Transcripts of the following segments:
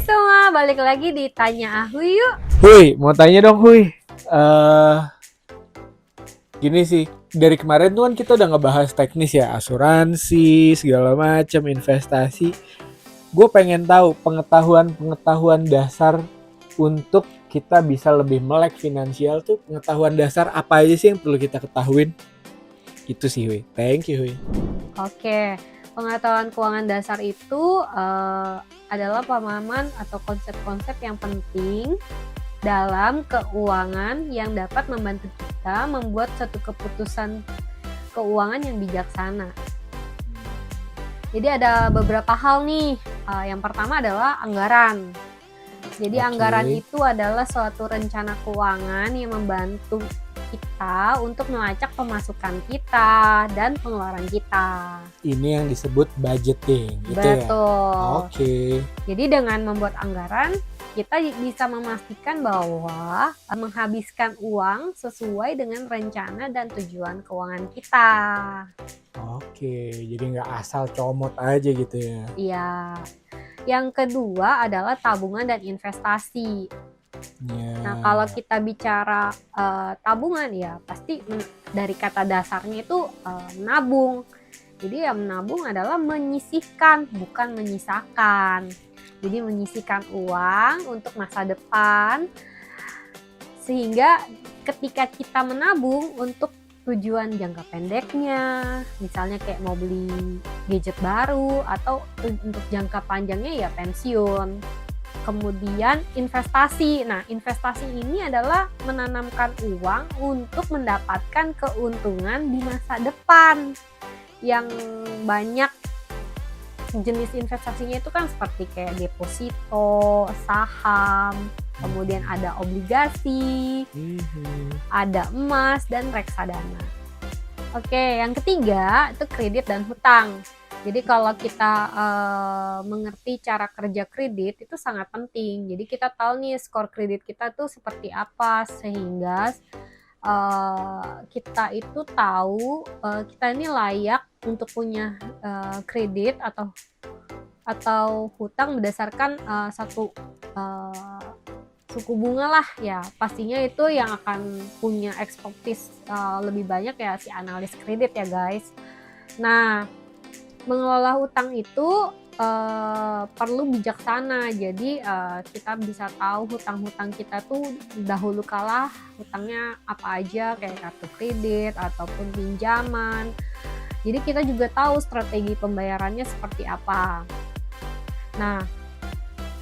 semua, balik lagi di Tanya Ahui yuk. Hui, mau tanya dong Hui. Gini sih, dari kemarin tuh kan kita udah ngebahas teknis ya, asuransi, segala macam, investasi. Gue pengen tahu pengetahuan dasar untuk kita bisa lebih melek finansial tuh, pengetahuan dasar apa aja sih yang perlu kita ketahuin? Itu sih Hui. Thank you Hui. Oke, pengetahuan keuangan dasar itu adalah pemahaman atau konsep-konsep yang penting dalam keuangan yang dapat membantu kita membuat suatu keputusan keuangan yang bijaksana. Jadi ada beberapa hal nih. Yang pertama adalah anggaran. Jadi anggaran itu adalah suatu rencana keuangan yang membantu kita untuk melacak pemasukan kita dan pengeluaran kita. Ini yang disebut budgeting, gitu ya? Betul. Oke. Jadi dengan membuat anggaran, kita bisa memastikan bahwa menghabiskan uang sesuai dengan rencana dan tujuan keuangan kita. Oke, jadi nggak asal comot aja gitu ya? Iya. Yang kedua adalah tabungan dan investasi. Ya. Nah, kalau kita bicara tabungan ya pasti dari kata dasarnya itu menabung. Jadi ya menabung adalah menyisihkan, bukan menyisakan. Jadi menyisihkan uang untuk masa depan, sehingga ketika kita menabung untuk tujuan jangka pendeknya, misalnya kayak mau beli gadget baru, atau untuk jangka panjangnya ya pensiun. Kemudian investasi. Nah, investasi ini adalah menanamkan uang untuk mendapatkan keuntungan di masa depan. Yang banyak jenis investasinya itu kan seperti kayak deposito, saham, kemudian ada obligasi, ada emas, dan reksadana. Oke, yang ketiga itu kredit dan hutang. Jadi kalau kita mengerti cara kerja kredit itu sangat penting. Jadi kita tahu nih skor kredit kita tuh seperti apa, sehingga kita itu tahu kita ini layak untuk punya kredit atau hutang berdasarkan satu suku bunga lah ya. Pastinya itu yang akan punya ekspertis lebih banyak ya si analis kredit ya guys. Nah, mengelola hutang itu perlu bijaksana. Jadi kita bisa tahu hutang-hutang kita tuh dahulu kala hutangnya apa aja, kayak kartu kredit ataupun pinjaman. Jadi kita juga tahu strategi pembayarannya seperti apa. Nah,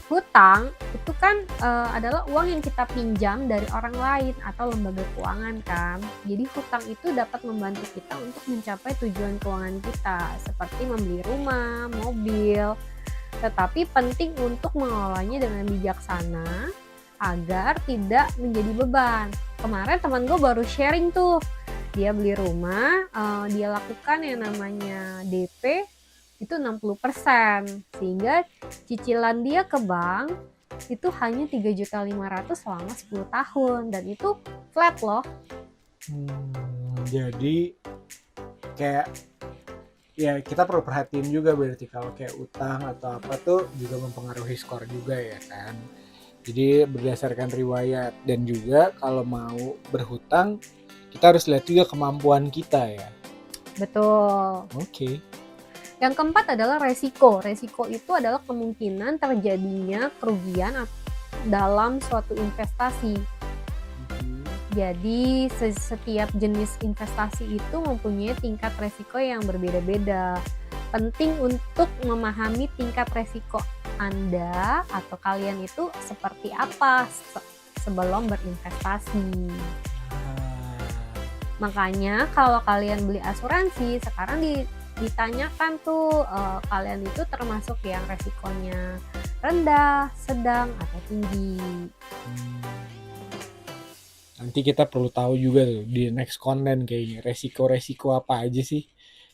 hutang itu kan adalah uang yang kita pinjam dari orang lain atau lembaga keuangan kan. Jadi hutang itu dapat membantu kita untuk mencapai tujuan keuangan kita, seperti membeli rumah, mobil. Tetapi penting untuk mengelolanya dengan bijaksana agar tidak menjadi beban. Kemarin teman gue baru sharing tuh, dia beli rumah, dia lakukan yang namanya DP itu 60%, sehingga cicilan dia ke bank itu hanya 3.500.000 selama 10 tahun, dan itu flat loh. Jadi kayak ya kita perlu perhatiin juga berarti kalau kayak utang atau apa tuh juga mempengaruhi skor juga ya kan. Jadi berdasarkan riwayat, dan juga kalau mau berhutang kita harus lihat juga kemampuan kita ya. Betul. Oke. Yang keempat adalah resiko. Resiko itu adalah kemungkinan terjadinya kerugian dalam suatu investasi. Jadi setiap jenis investasi itu mempunyai tingkat resiko yang berbeda-beda. Penting untuk memahami tingkat resiko Anda atau kalian itu seperti apa sebelum berinvestasi. Makanya kalau kalian beli asuransi, sekarang ditanyakan tuh kalian itu termasuk yang resikonya rendah, sedang, atau tinggi. Nanti kita perlu tahu juga tuh di next konten kayaknya resiko-resiko apa aja sih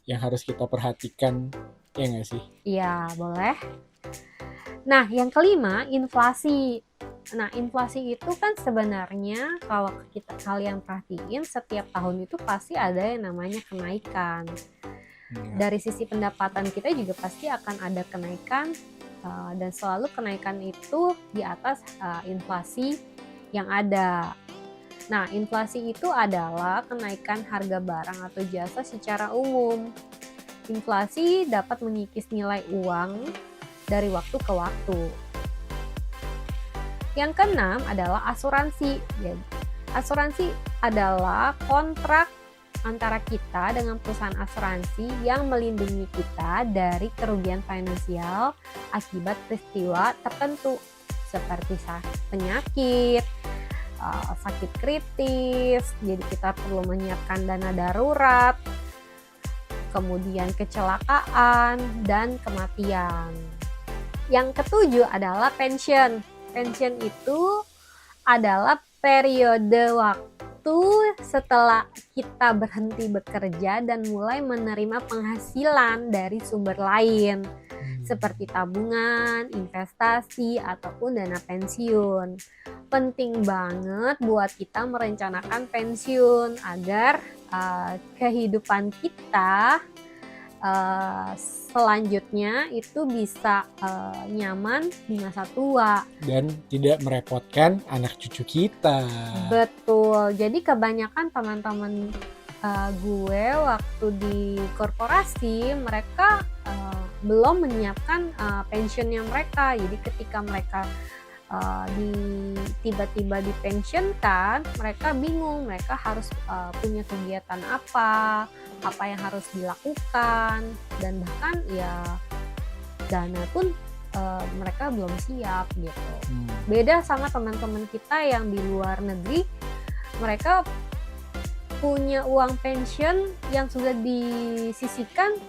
yang harus kita perhatikan, ya nggak sih? Iya, boleh. Nah, yang kelima, inflasi. Nah, inflasi itu kan sebenarnya kalau kalian perhatiin setiap tahun itu pasti ada yang namanya kenaikan. Dari sisi pendapatan kita juga pasti akan ada kenaikan dan selalu kenaikan itu di atas inflasi yang ada. Nah, inflasi itu adalah kenaikan harga barang atau jasa secara umum. Inflasi dapat mengikis nilai uang dari waktu ke waktu. Yang keenam adalah asuransi. Asuransi adalah kontrak antara kita dengan perusahaan asuransi yang melindungi kita dari kerugian finansial akibat peristiwa tertentu seperti penyakit, sakit kritis, jadi kita perlu menyiapkan dana darurat, kemudian kecelakaan, dan kematian. Yang ketujuh adalah pensiun. Pensiun itu adalah periode waktu setelah kita berhenti bekerja dan mulai menerima penghasilan dari sumber lain seperti tabungan, investasi, ataupun dana pensiun. Penting banget buat kita merencanakan pensiun agar kehidupan kita selanjutnya itu bisa nyaman di masa tua dan tidak merepotkan anak cucu kita. Betul, jadi kebanyakan teman-teman gue waktu di korporasi mereka belum menyiapkan pensiunnya mereka. Jadi ketika mereka tiba-tiba dipensiunkan, mereka bingung, mereka harus punya kegiatan apa yang harus dilakukan, dan bahkan ya dana pun mereka belum siap gitu. Beda sama teman-teman kita yang di luar negeri, mereka punya uang pensiun yang sudah disisihkan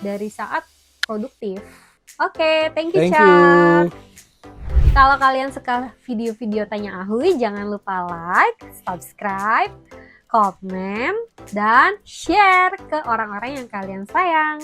dari saat produktif. Oke, thank you, Cak. Kalau kalian suka video-video Tanya Ahuy, jangan lupa like, subscribe, komen, dan share ke orang-orang yang kalian sayang.